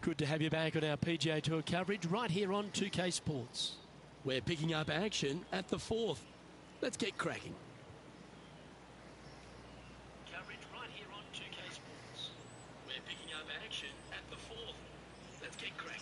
Good to have you back on our PGA Tour coverage right here on 2K Sports. We're picking up action at the fourth. Let's get cracking. Coverage right here on 2K Sports. We're picking up action at the fourth. Let's get cracking.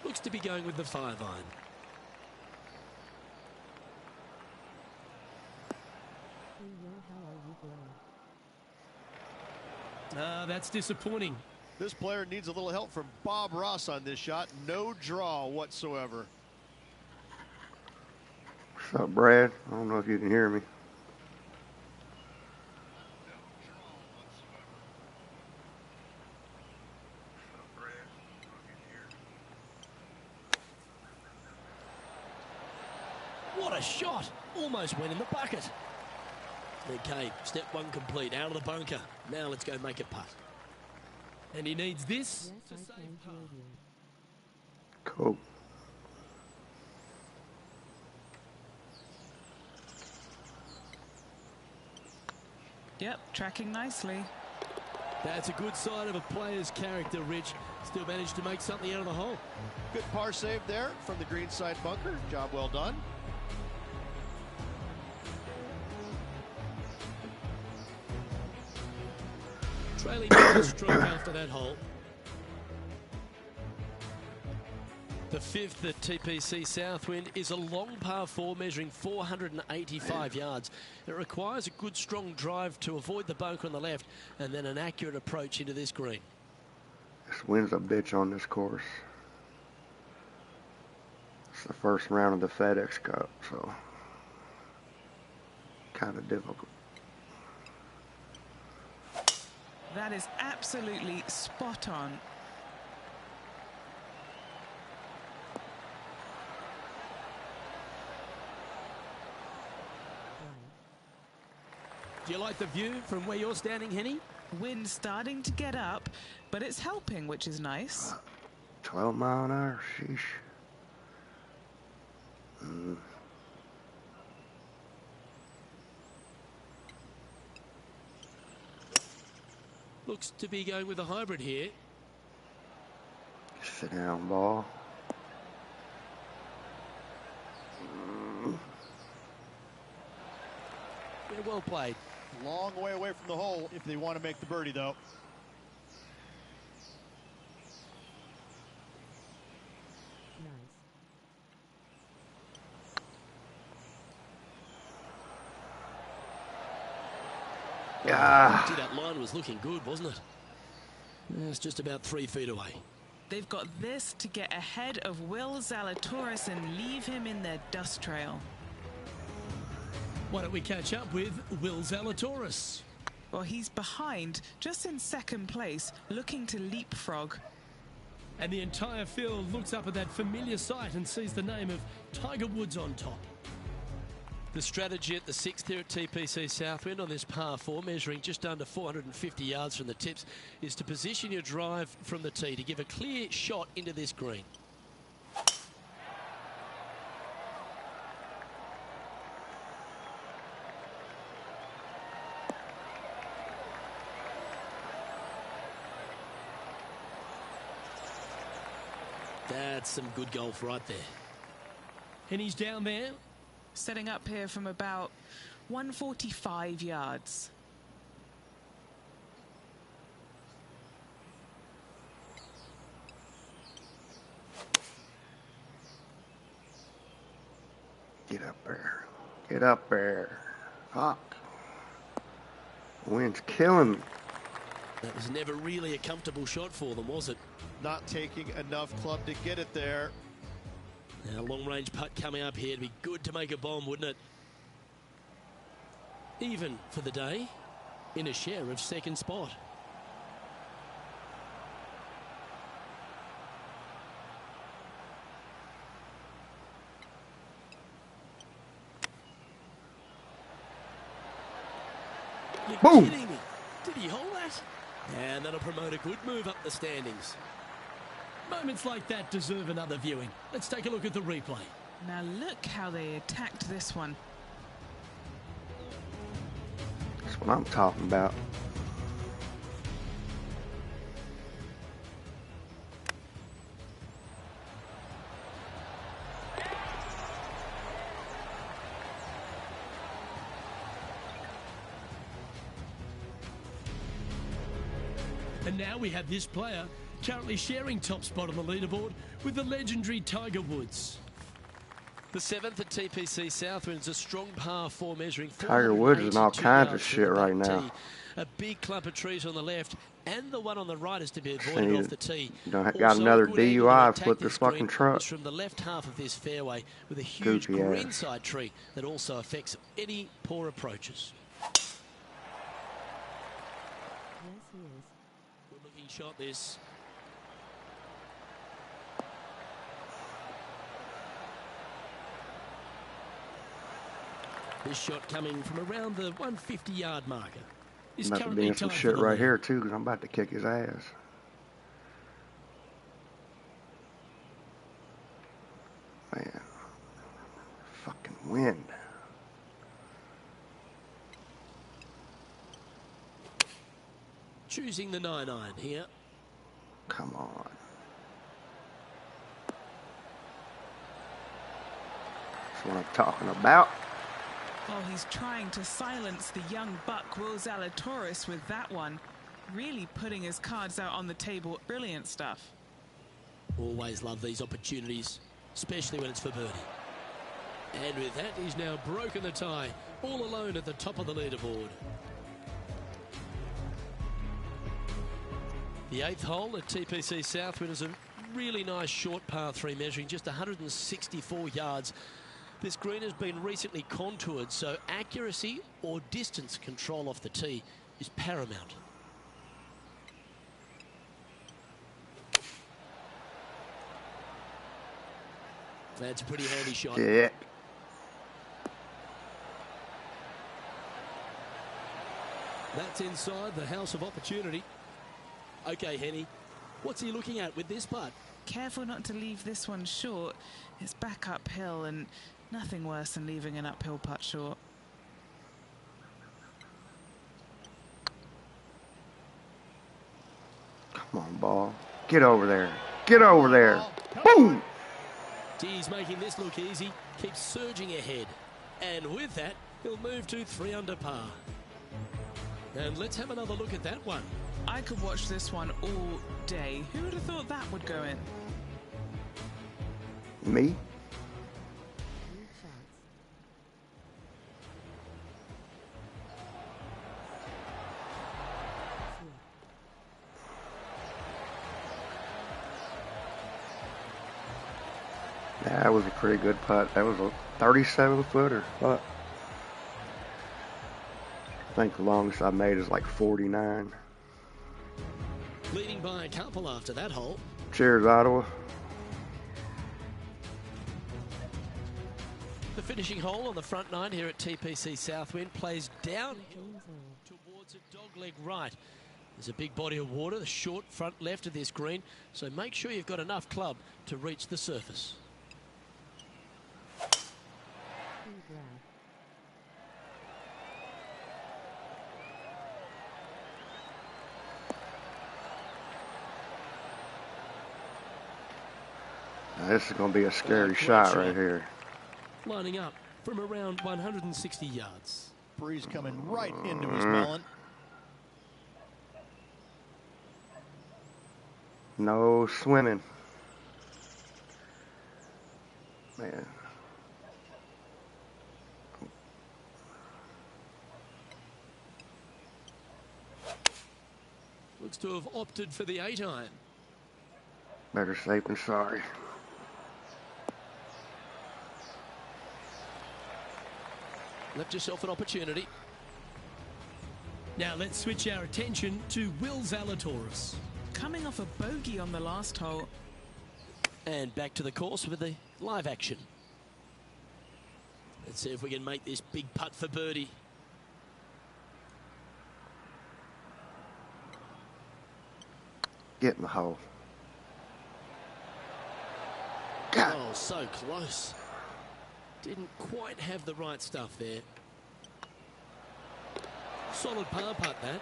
Looks to be going with the 5-iron. That's disappointing. This player needs a little help from Bob Ross on this shot. No draw whatsoever. What's up, Brad? I don't know if you can hear me. What a shot! Almost went in the bucket. Okay, step one complete, out of the bunker. Now let's go make a putt. And he needs this to save par. Cool. Yep, tracking nicely. That's a good sign of a player's character, Rich. Still managed to make something out of the hole. Good par save there from the greenside bunker. Job well done. Trailing by a stroke after that hole. The fifth at TPC Southwind is a long par 4 measuring 485 yards. It requires a good strong drive to avoid the bunker on the left and then an accurate approach into this green. This wind's a bitch on this course. It's the first round of the FedEx Cup, so kind of difficult. That is absolutely spot on. Do you like the view from where you're standing, Henny? Wind starting to get up, but it's helping, which is nice. 12 mile an hour, sheesh. Looks to be going with a hybrid here. Sit down, ball. Yeah, well played. Long way away from the hole if they want to make the birdie, though. Yeah. That line was looking good, wasn't it? It's just about 3 feet away. They've got this to get ahead of Will Zalatoris and leave him in their dust trail. Why don't we catch up with Will Zalatoris? Well, he's behind, just in second place, looking to leapfrog. And the entire field looks up at that familiar sight and sees the name of Tiger Woods on top. The strategy at the sixth here at TPC Southwind on this par 4, measuring just under 450 yards from the tips, is to position your drive from the tee to give a clear shot into this green. That's some good golf right there. And he's down there. Setting up here from about 145 yards. Get up there. Get up there. Fuck. Wind's killing me. That was never really a comfortable shot for them, was it? Not taking enough club to get it there. Now, long-range putt coming up here. It'd be good to make a bomb, wouldn't it? Even for the day, in a share of second spot. You're Boom. kidding me. Did he hold that? And that'll promote a good move up the standings. Moments like that deserve another viewing. Let's take a look at the replay. Now look how they attacked this one. That's what I'm talking about. And now we have this player currently sharing top spot on the leaderboard with the legendary Tiger Woods. The 7th at TPC Southwind's a strong par 4 measuring Tiger Woods is in all 482 kinds of yards shit from the right back now. tee. A big clump of trees on the left and the one on the right is to be avoided off the tee. Got Also, another a good angle DUI. to I attack flipped this fucking green truck. is from the left half of this fairway with a huge Goofy ass. greenside tree that also affects any poor approaches. Good looking shot this. This shot coming from around the 150-yard marker. Is I'm about to currently be in some tied for shit the right lead. here too, because I'm about to kick his ass. Man, fucking wind. Choosing the 9-iron here. Come on. That's what I'm talking about. Oh, he's trying to silence the young buck Will Zalatoris with that one. Really putting his cards out on the table. Brilliant stuff. Always love these opportunities, especially when it's for birdie. And with that, he's now broken the tie, all alone at the top of the leaderboard. The 8th hole at TPC Southwind is a really nice short par 3 measuring just 164 yards. This green has been recently contoured, so accuracy or distance control off the tee is paramount. That's a pretty handy shot. Yeah. That's inside the house of opportunity. Okay, Henny, what's he looking at with this putt? Careful not to leave this one short. It's back uphill and nothing worse than leaving an uphill putt short. Come on, ball. Get over there. Get over there. Boom! He's making this look easy, keeps surging ahead. And with that, he'll move to 3 under par. And let's have another look at that one. I could watch this one all day. Who would have thought that would go in? Me? That was a pretty good putt. That was a 37-footer putt. I think the longest I made is like 49. Leading by a couple after that hole. Cheers, Ottawa. The finishing hole on the front 9 here at TPC Southwind plays downhill towards a dogleg right. There's a big body of water, the short front left of this green, so make sure you've got enough club to reach the surface. Now, this is going to be a scary shot right here. Lining up from around 160 yards. Breeze coming right into his melon. No swimming. Man. Looks to have opted for the 8-iron. Better safe than sorry. Left yourself an opportunity. Now let's switch our attention to Will Zalatoris. Coming off a bogey on the last hole. And back to the course with the live action. Let's see if we can make this big putt for birdie. Get in the hole. God. Oh, so close. Didn't quite have the right stuff there. Solid par putt, that.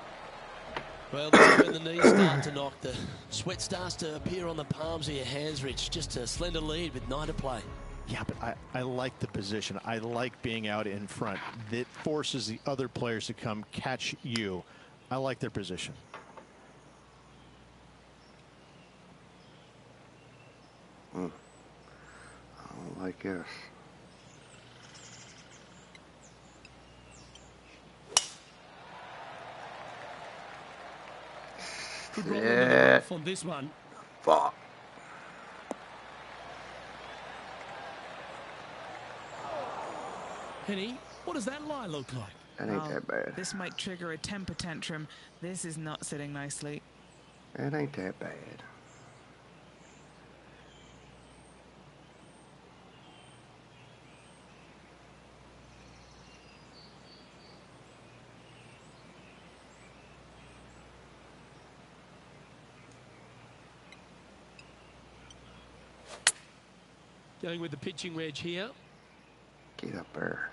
Well, this is when the knees start to knock. The sweat starts to appear on the palms of your hands, Rich. Just a slender lead with 9 to play. Yeah, but I like the position. I like being out in front. That forces the other players to come catch you. I like their position. I don't like this. Good roll in the rough on this one. Fuck. Henny, what does that lie look like? That ain't that bad. This might trigger a temper tantrum. This is not sitting nicely. It ain't that bad. Going with the pitching wedge here. Get up there.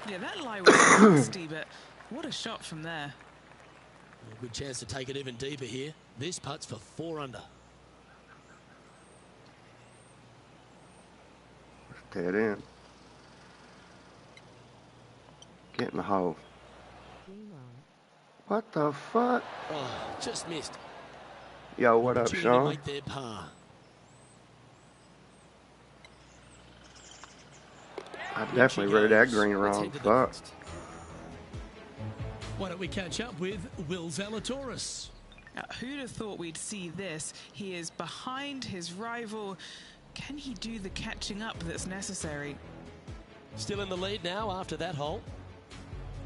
Yeah, that lie was nasty, but what a shot from there. A good chance to take it even deeper here. This putt's for 4 under. Dead end. Get in the hole. What the fuck? Oh, just missed. Yo, what up, Opportunity to Sean? make their par. I definitely read that green Let's wrong. head to the Fuck. next. Why don't we catch up with Will Zalatoris? Now, who'd have thought we'd see this? He is behind his rival. Can he do the catching up that's necessary? Still in the lead now after that hole.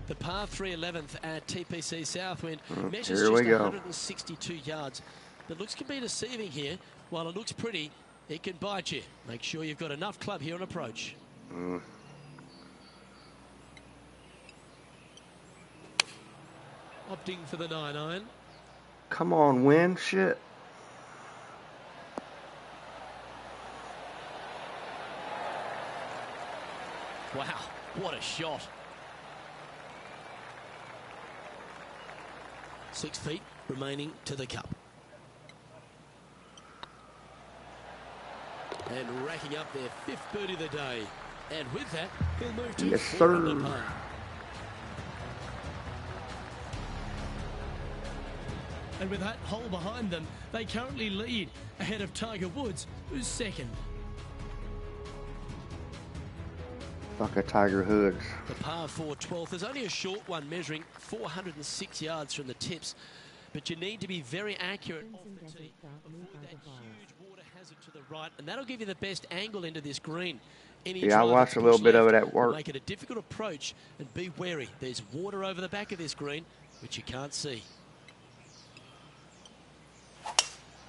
The par 3 11th at TPC Southwind measures Here we just go. 162 yards. But looks can be deceiving here. While it looks pretty, it can bite you. Make sure you've got enough club here on approach. Opting for the 9-iron. Come on, win. Shit. Wow, what a shot. 6 feet remaining to the cup. And racking up their 5th birdie of the day. And with that, he'll move to Yes, 4 sir. under par. And with that hole behind them, they currently lead ahead of Tiger Woods, who's second. Fuck a Tiger Hoods. The par 4 12th. There's only a short one measuring 406 yards from the tips. But you need to be very accurate off the tee. Avoid that huge water hazard to the right, and that'll give you the best angle into this green. Any Yeah, I drive watched that's a little pushed bit of left it at will work. make it a difficult approach, and be wary. There's water over the back of this green, which you can't see.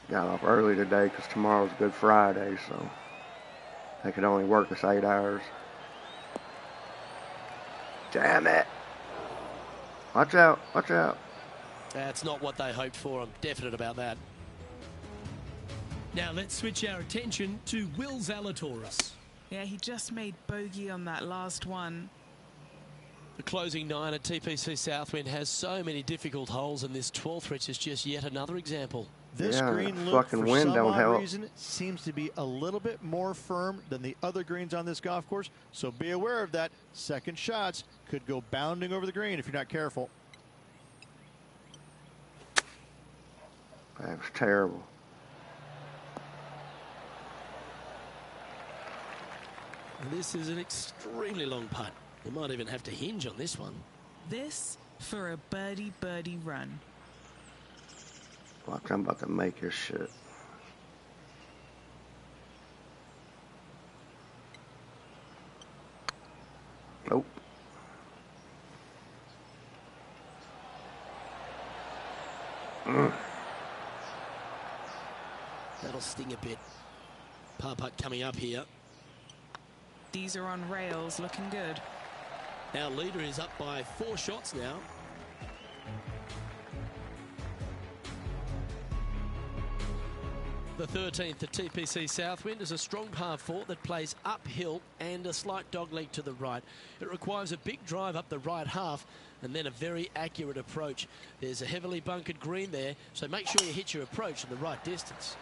Got off early today because tomorrow's Good Friday, so they could only work us 8 hours. Damn it. Watch out, watch out. That's not what they hoped for. I'm definite about that. Now let's switch our attention to Will Zalatoris. Yeah, he just made bogey on that last one. The closing 9 at TPC Southwind has so many difficult holes, and this 12th, Rich, is just yet another example. This Yeah, green that loop, fucking for wind some don't odd help. reason, seems to be a little bit more firm than the other greens on this golf course. So be aware of that. Second shots could go bounding over the green if you're not careful. That was terrible. And this is an extremely long putt. You might even have to hinge on this one. This for a birdie run. Watch, I'm about to make your shit. Nope. That'll sting a bit. Par putt coming up here. These are on rails, looking good. Our leader is up by 4 shots now. The 13th at TPC Southwind is a strong par 4 that plays uphill and a slight dogleg to the right. It requires a big drive up the right half and then a very accurate approach. There's a heavily bunkered green there, so make sure you hit your approach in the right distance.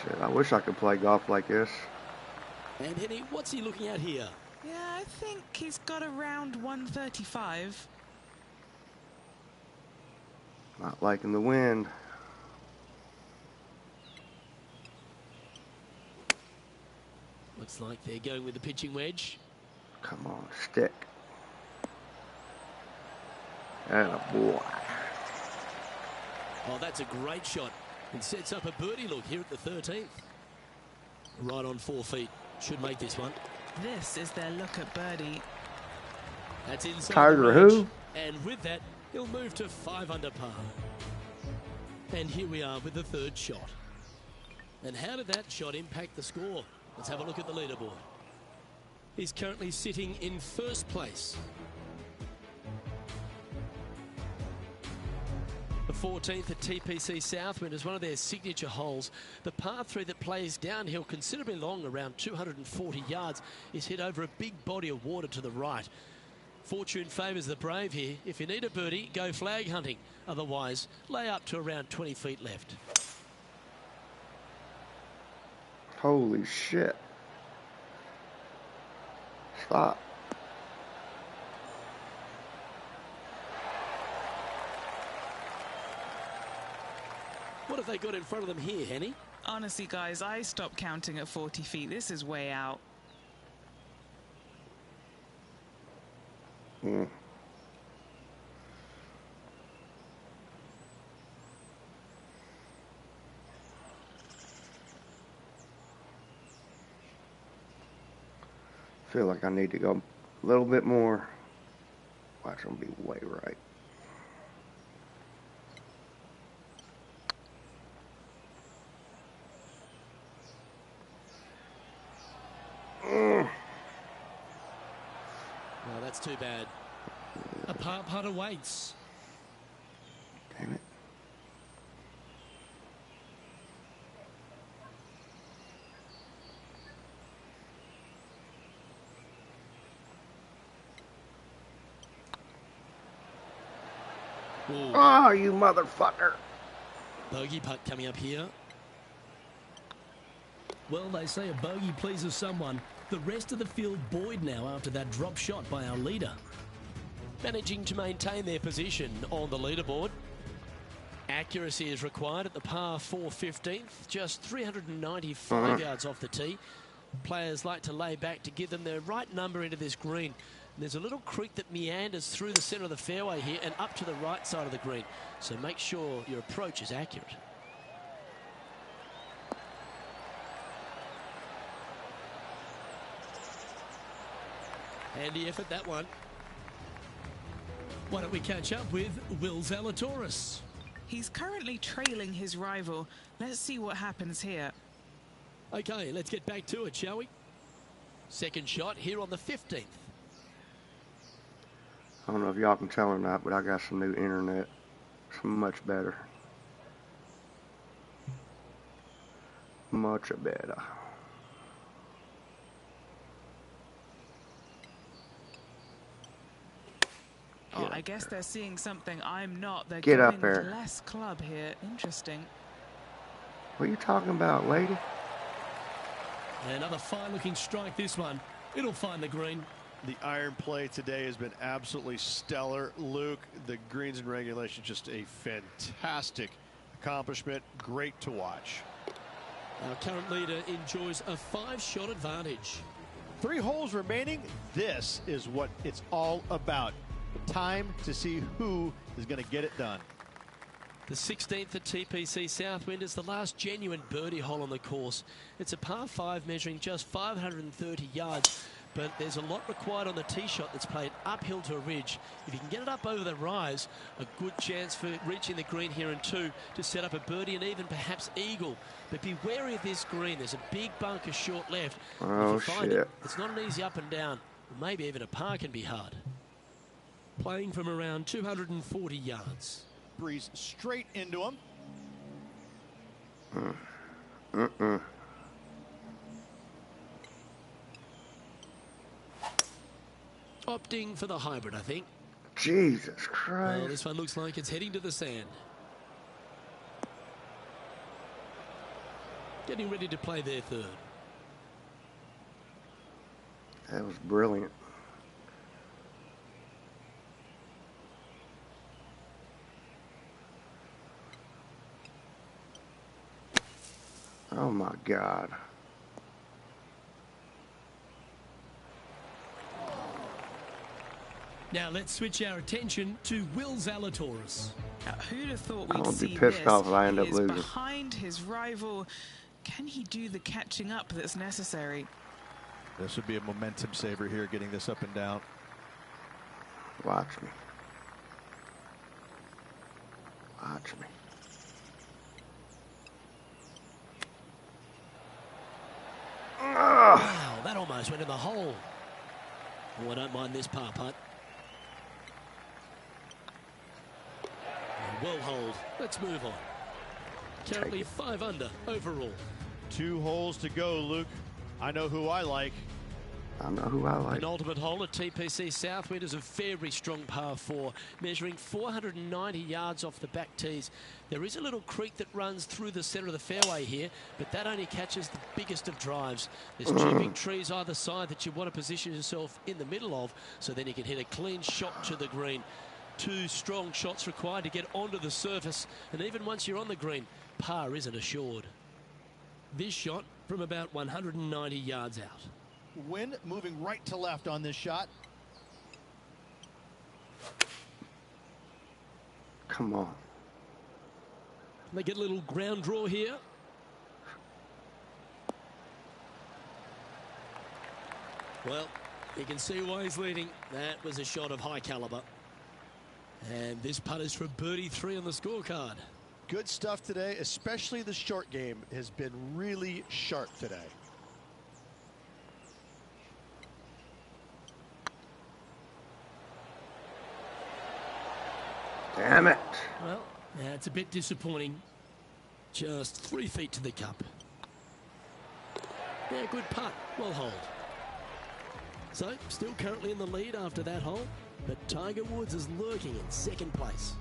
Shit, I wish I could play golf like this. And Henny, what's he looking at here? Yeah, I think he's got around 135. Not liking the wind. Looks like they're going with the pitching wedge. Come on, stick. And a boy. Oh, that's a great shot. It sets up a birdie look here at the 13th. Right on 4 feet. Should make this one. This is their look at birdie. That's inside Tiger the range. who? And with that, he'll move to 5 under par. And here we are with the 3rd shot. And how did that shot impact the score? Let's have a look at the leaderboard. He's currently sitting in 1st place. The 14th at TPC Southwind is one of their signature holes. The par 3 that plays downhill considerably long, around 240 yards, is hit over a big body of water to the right. Fortune favours the brave here. If you need a birdie, go flag hunting. Otherwise, lay up to around 20 feet left. Holy shit. Stop. What have they got in front of them here, Henny? Honestly, guys, I stopped counting at 40 feet. This is way out. Hmm. Feel like I need to go a little bit more. Watch them be way right. No, that's too bad. A par putt awaits. Damn it. Ooh. Oh, you motherfucker. Bogey putt coming up here. Well, they say a bogey pleases someone. The rest of the field buoyed now after that drop shot by our leader. Managing to maintain their position on the leaderboard. Accuracy is required at the par 4 15th, just 395 yards off the tee. Players like to lay back to give them the right number into this green. And there's a little creek that meanders through the centre of the fairway here and up to the right side of the green. So make sure your approach is accurate. Handy effort, that one. Why don't we catch up with Will Zalatoris? He's currently trailing his rival. Let's see what happens here. Okay, let's get back to it, shall we? Second shot here on the 15th. I don't know if y'all can tell or not, but I got some new internet. It's much better. Much better. Oh, I guess they're seeing something I'm not. They're Get going up there. with less club here. Interesting. What are you talking about, lady? Another fine-looking strike, this one. It'll find the green. The iron play today has been absolutely stellar. Luke, the greens in regulation, just a fantastic accomplishment. Great to watch. Our current leader enjoys a 5-shot advantage. 3 holes remaining. This is what it's all about. Time to see who is going to get it done. The 16th at TPC Southwind is the last genuine birdie hole on the course. It's a par 5 measuring just 530 yards, but there's a lot required on the tee shot that's played uphill to a ridge. If you can get it up over the rise, a good chance for reaching the green here in 2 to set up a birdie and even perhaps eagle. But be wary of this green. There's a big bunker short left. Oh, if you find shit. it's not an easy up and down. Maybe even a par can be hard. Playing from around 240 yards. Breeze straight into him. Opting for the hybrid, I think. Jesus Christ. Well, this one looks like it's heading to the sand. Getting ready to play their third. That was brilliant. Oh my God. Now let's switch our attention to Will Zalatoris. Now, who'd have thought I'm we'd gonna be see pissed this? off if I end He up is losing. behind his rival. Can he do the catching up that's necessary? This would be a momentum saver here, getting this up and down. Watch me. Watch me. Wow, that almost went in the hole. Oh, I don't mind this par putt. Well hold. Let's move on. Currently 5 under overall. 2 holes to go, Luke. I know who I like. I know who I like. An ultimate hole at TPC Southwind is a very strong par 4, measuring 490 yards off the back tees. There is a little creek that runs through the centre of the fairway here, but that only catches the biggest of drives. There's 2 big trees either side that you want to position yourself in the middle of, so then you can hit a clean shot to the green. 2 strong shots required to get onto the surface, and even once you're on the green, par isn't assured. This shot from about 190 yards out. Wind moving right to left on this shot. Come on. They get a little ground draw here. Well, you can see why he's leading. That was a shot of high caliber. And this putt is for birdie 3 on the scorecard. Good stuff today, especially the short game has been really sharp today. Damn it. Well, that's a bit disappointing. Just 3 feet to the cup. Yeah, good putt. Well hold. So, still currently in the lead after that hole, but Tiger Woods is lurking in 2nd place.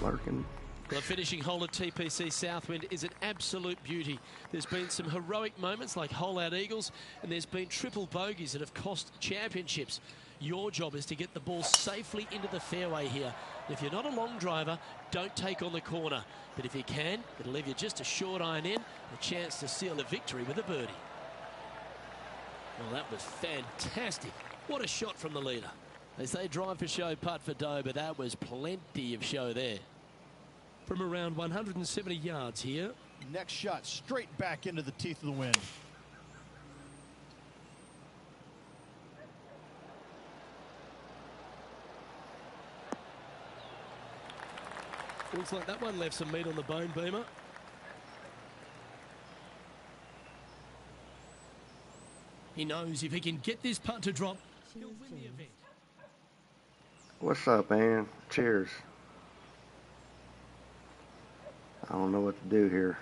Lurking. The finishing hole at TPC Southwind is an absolute beauty. There's been some heroic moments like hole-out eagles, and there's been triple bogeys that have cost championships. Your job is to get the ball safely into the fairway here. If you're not a long driver, don't take on the corner. But if you can, it'll leave you just a short iron in, a chance to seal a victory with a birdie. Well, that was fantastic. What a shot from the leader. They say drive for show, putt for dough, but that was plenty of show there. From around 170 yards here. Next shot straight back into the teeth of the wind. Looks like that one left some meat on the bone, Beamer. He knows if he can get this putt to drop, he'll win the event. What's up, man? Cheers. I don't know what to do here.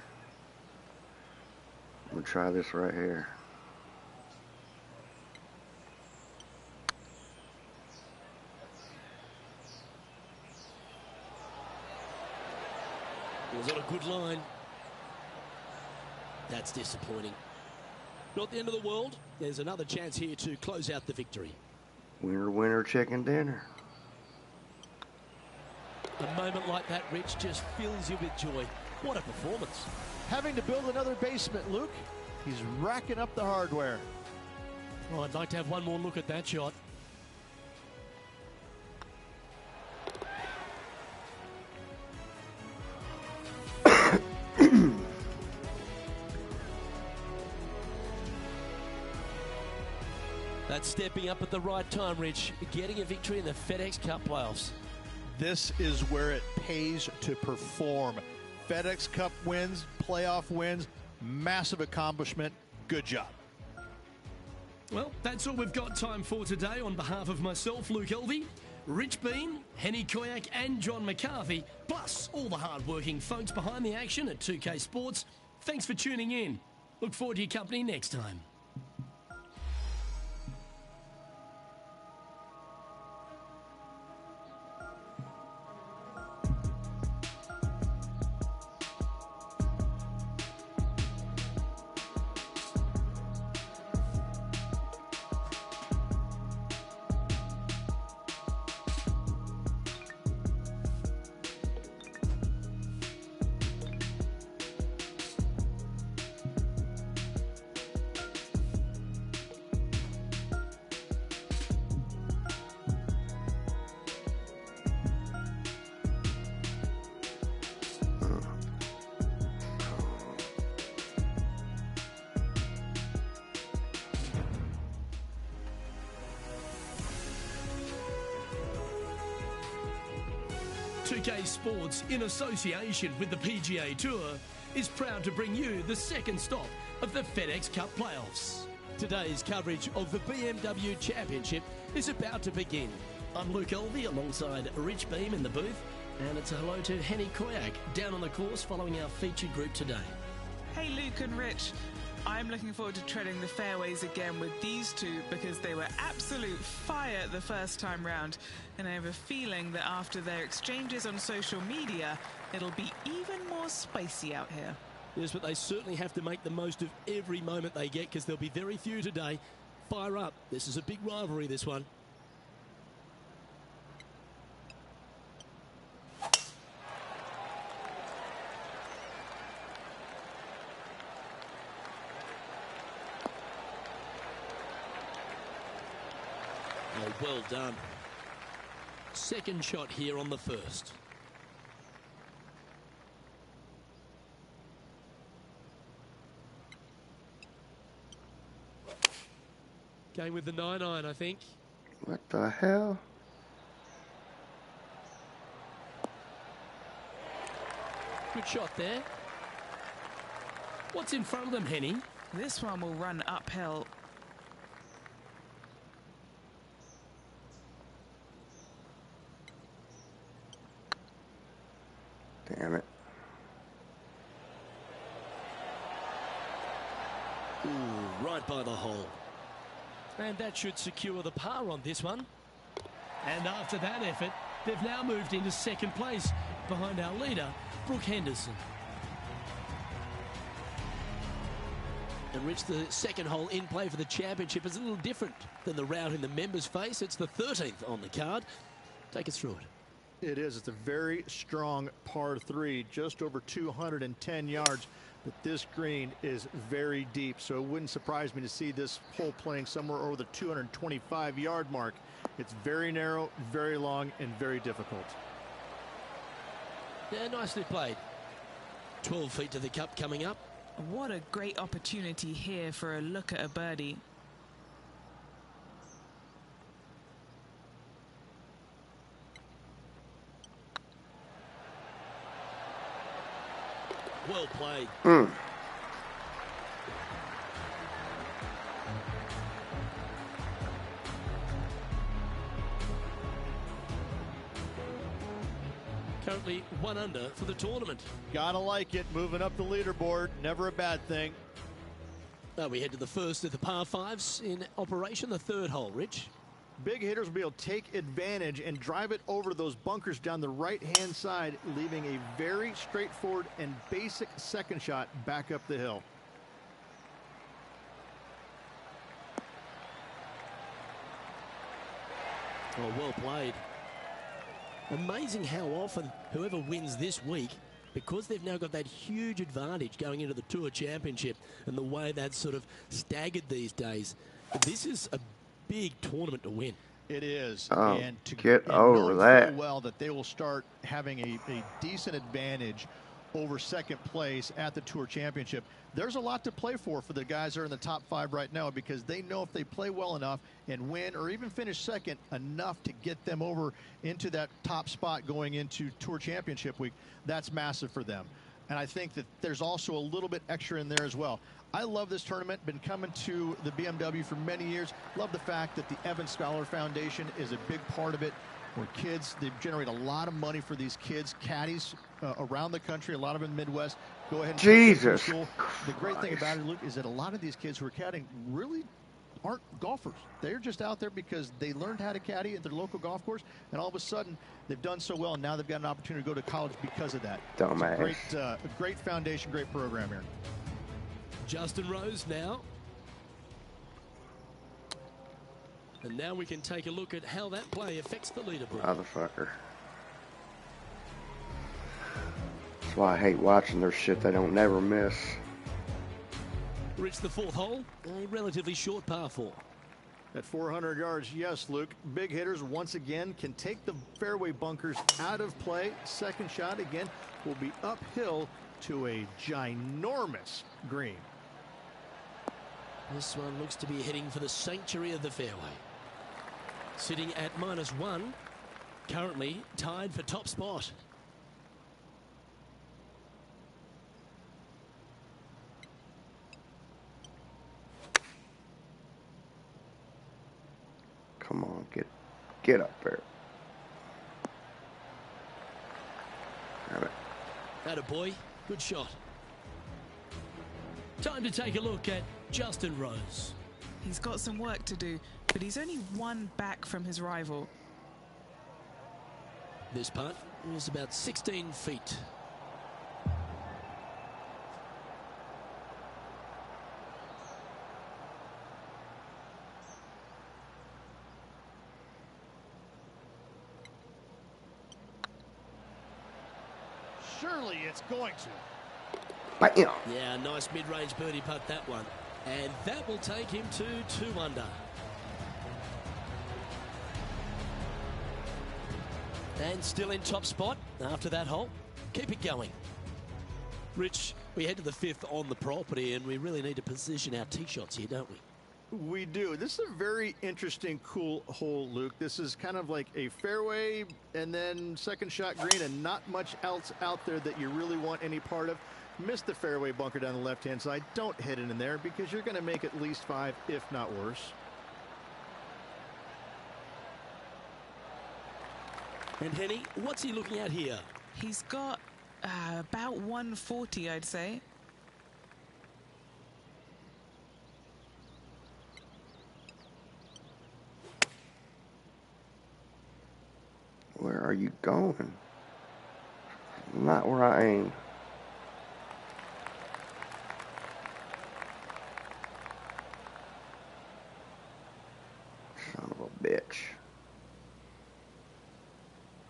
I'm gonna try this right here. Was on a good line. That's disappointing. Not the end of the world. There's another chance here to close out the victory. Winner, winner, chicken dinner. A moment like that, Rich, just fills you with joy. What a performance. Having to build another basement, Luke. He's racking up the hardware. Oh, I'd like to have one more look at that shot. about stepping up at the right time, Rich, getting a victory in the FedEx Cup playoffs. This is where it pays to perform. FedEx Cup wins, playoff wins, massive accomplishment. Good job. Well, that's all we've got time for today. On behalf of myself, Luke Elvey, Rich Bean, Henny Koyak and John McCarthy, plus all the hard-working folks behind the action at 2K Sports, thanks for tuning in. Look forward to your company next time. Pgatour Sports, in association with the PGA Tour, is proud to bring you the second stop of the FedEx Cup playoffs. Today's coverage of the BMW Championship is about to begin. I'm Luke Elvey alongside Rich Beam in the booth, and it's a hello to Henny Koyak down on the course following our featured group today. Hey Luke and Rich, I'm looking forward to treading the fairways again with these two because they were absolute fire the first time round, and I have a feeling that after their exchanges on social media, it'll be even more spicy out here. Yes, but they certainly have to make the most of every moment they get because there'll be very few today. Fire up. This is a big rivalry, this one. Oh, well done. Second shot here on the first. Going with the 9-iron, I think. What the hell? Good shot there. What's in front of them, Henny? This one will run uphill. Damn it. Ooh, right by the hole. And that should secure the par on this one. And after that effort, they've now moved into second place behind our leader, Brooke Henderson. And Rich, the second hole in play for the championship is a little different than the round in the members face. It's the 13th on the card. Take us through it. It is. It's a very strong par 3, just over 210 yards. But this green is very deep, so it wouldn't surprise me to see this hole playing somewhere over the 225-yard mark. It's very narrow, very long, and very difficult. Yeah, nicely played. 12 feet to the cup coming up. What a great opportunity here for a look at a birdie. Well played. Currently 1 under for the tournament. Gotta like it. Moving up the leaderboard, never a bad thing. Now we head to the first of the par 5s in operation, the third hole, Rich. Big hitters will be able to take advantage and drive it over those bunkers down the right-hand side, leaving a very straightforward and basic second shot back up the hill. Oh, well played. Amazing how often whoever wins this week, because they've now got that huge advantage going into the Tour Championship and the way that's sort of staggered these days, this is a big tournament to win. It is. Oh, and to get over knowing that. full well that they will start having a decent advantage over second place at the Tour Championship. There's a lot to play for the guys that are in the top 5 right now, because they know if they play well enough and win or even finish second, enough to get them over into that top spot going into Tour Championship week, that's massive for them. And I think that there's also a little bit extra in there as well. I love this tournament. Been coming to the BMW for many years. Love the fact that the Evans Scholar Foundation is a big part of it, where kids, they generate a lot of money for these kids, caddies around the country, a lot of them in the Midwest. Go ahead and Jesus school. The great Christ. thing about it, Luke, is that a lot of these kids who are caddying really aren't golfers. They're just out there because they learned how to caddy at their local golf course, and all of a sudden they've done so well, and now they've got an opportunity to go to college because of that. Dumbass. It's a great foundation, great program here. Justin Rose now. And now we can take a look at how that play affects the leaderboard. Motherfucker. That's why I hate watching their shit. They don't never miss. Reach the 4th hole, a relatively short par 4. At 400 yards, yes, Luke. Big hitters, once again, can take the fairway bunkers out of play. Second shot, again, will be uphill to a ginormous green. This one looks to be heading for the sanctuary of the fairway. Sitting at -1, currently tied for top spot. Come on, get up there. Damn it. Attaboy, good shot. Time to take a look at Justin Rose. He's got some work to do, but he's only 1 back from his rival. This putt is about 16 feet. Surely it's going to. Bam. Yeah, nice mid-range birdie putt, that one. And that will take him to 2 under. And still in top spot after that hole. Keep it going. Rich, we head to the 5th on the property, and we really need to position our tee shots here, don't we? We do. This is a very interesting, cool hole, Luke. This is kind of like a fairway and then second shot green, and not much else out there that you really want any part of. Miss the fairway bunker down the left-hand side. Don't hit it in there, because you're going to make at least 5, if not worse. And Henny, what's he looking at here? He's got about 140, I'd say. Where are you going? Not where I aim. Son of a bitch.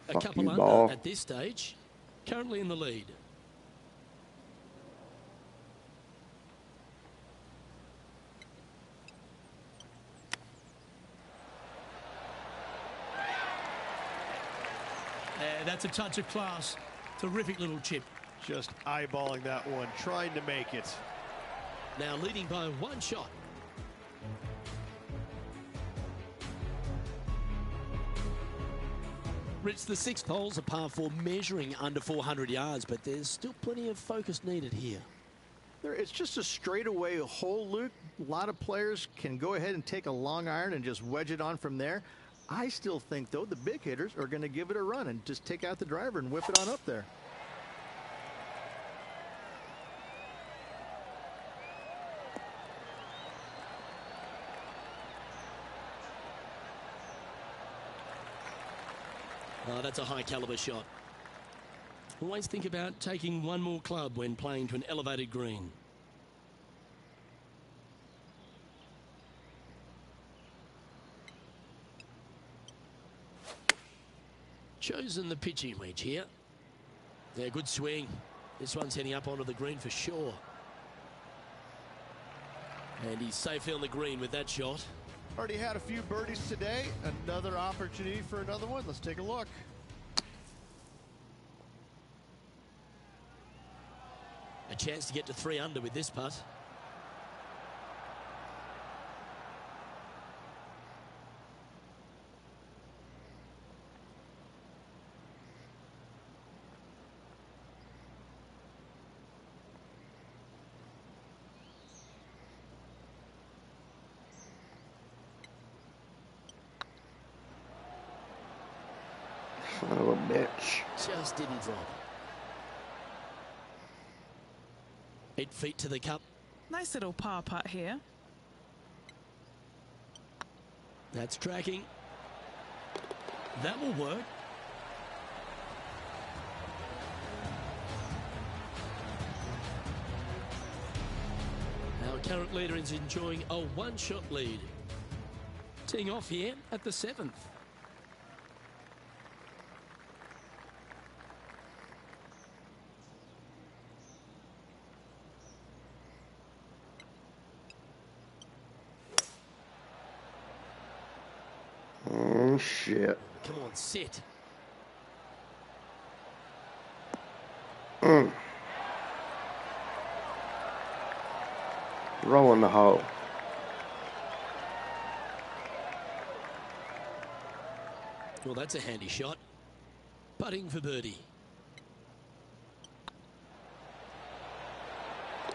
A Fuck couple you, under ball. at this stage. Currently in the lead. That's a touch of class. Terrific little chip. Just eyeballing that one, trying to make it. Now leading by 1 shot. Rich, the 6th hole's a par 4, measuring under 400 yards, but there's still plenty of focus needed here. It's just a straightaway hole, Luke. A lot of players can go ahead and take a long iron and just wedge it on from there. I still think, though, the big hitters are going to give it a run and just take out the driver and whip it on up there. Oh, that's a high caliber shot. Always think about taking one more club when playing to an elevated green. Chosen the pitching wedge here. Yeah, good swing. This one's heading up onto the green for sure. And he's safely on the green with that shot. Already had a few birdies today. Another opportunity for another one. Let's take a look. A chance to get to 3 under with this putt. Son of a bitch. Just didn't drop. 8 feet to the cup. Nice little par putt here. That's tracking. That will work. Our current leader is enjoying a 1-shot lead. Teeing off here at the 7th. Oh, shit. Come on, sit. Roll in the hole. Well, that's a handy shot. Putting for birdie.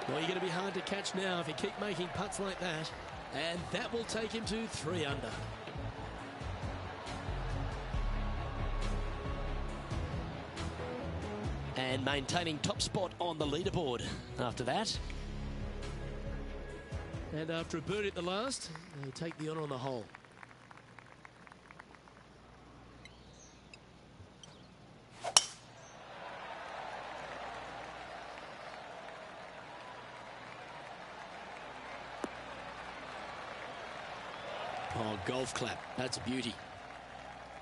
Well, you're going to be hard to catch now if you keep making putts like that. And that will take him to 3 under. And maintaining top spot on the leaderboard after that. And after a birdie at the last, they take the honour on the hole. Oh, golf clap. That's a beauty.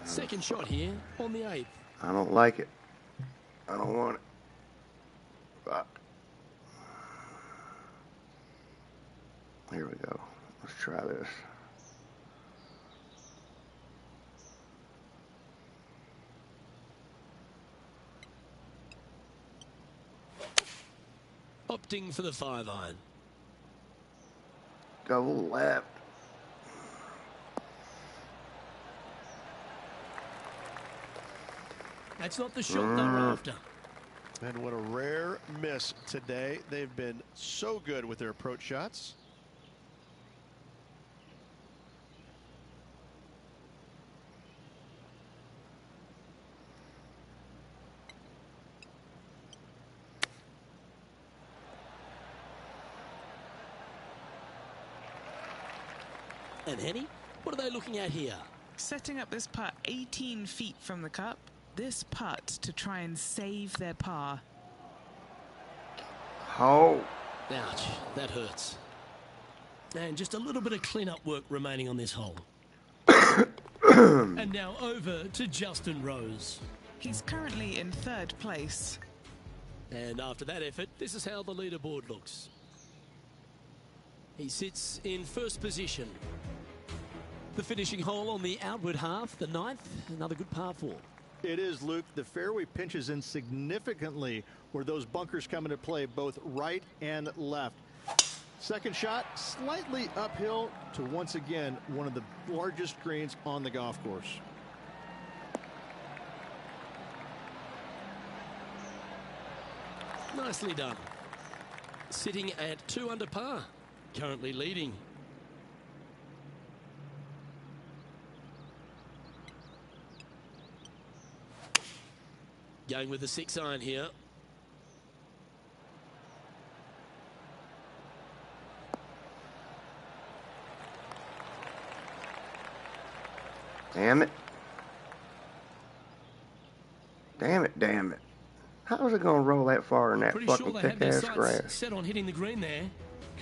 Second shot here on the 8th. I don't like it. I don't want it. Fuck. Here we go. Let's try this. Opting for the 5-iron. Go left. That's not the shot they're after. And what a rare miss today. They've been so good with their approach shots. And Henny, what are they looking at here? Setting up this putt 18 feet from the cup. This putt to try and save their par. Oh. Ouch, that hurts. And just a little bit of clean-up work remaining on this hole. And now over to Justin Rose. He's currently in 3rd place. And after that effort, this is how the leaderboard looks. He sits in 1st position. The finishing hole on the outward half, the 9th, another good par 4. It is, Luke. The fairway pinches in significantly where those bunkers come into play, both right and left. Second shot, slightly uphill to once again one of the largest greens on the golf course. Nicely done. Sitting at 2 under par, currently leading. Going with the 6-iron here. Damn it. Damn it, damn it. How is it going to roll that far in that Pretty fucking sure they have their thick-ass sights grass? set on hitting the green there.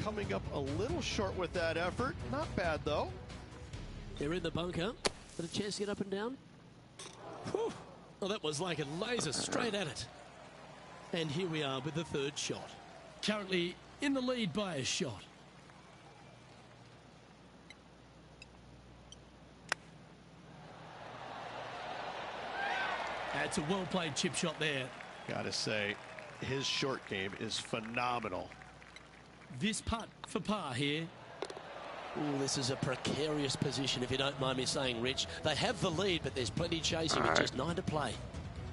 Coming up a little short with that effort. Not bad, though. They're in the bunker. Got a chance to get up and down. Whew. Well, that was like a laser straight at it. And here we are with the 3rd shot. Currently in the lead by a shot. That's a well-played chip shot there. Gotta say, his short game is phenomenal. This putt for par here. Ooh, this is a precarious position, if you don't mind me saying, Rich. They have the lead, but there's plenty chasing with just 9 to play.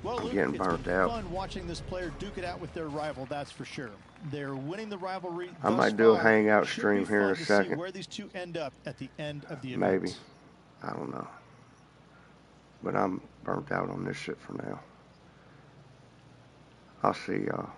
Well, Luke, getting it's burnt been out. fun watching this player duke it out with their rival, that's for sure. They're winning the rivalry. I might do a far. hangout Should stream be here in fun a to see second. where these two end up at the end of the event. Maybe. I don't know. But I'm burnt out on this shit for now. I'll see y'all.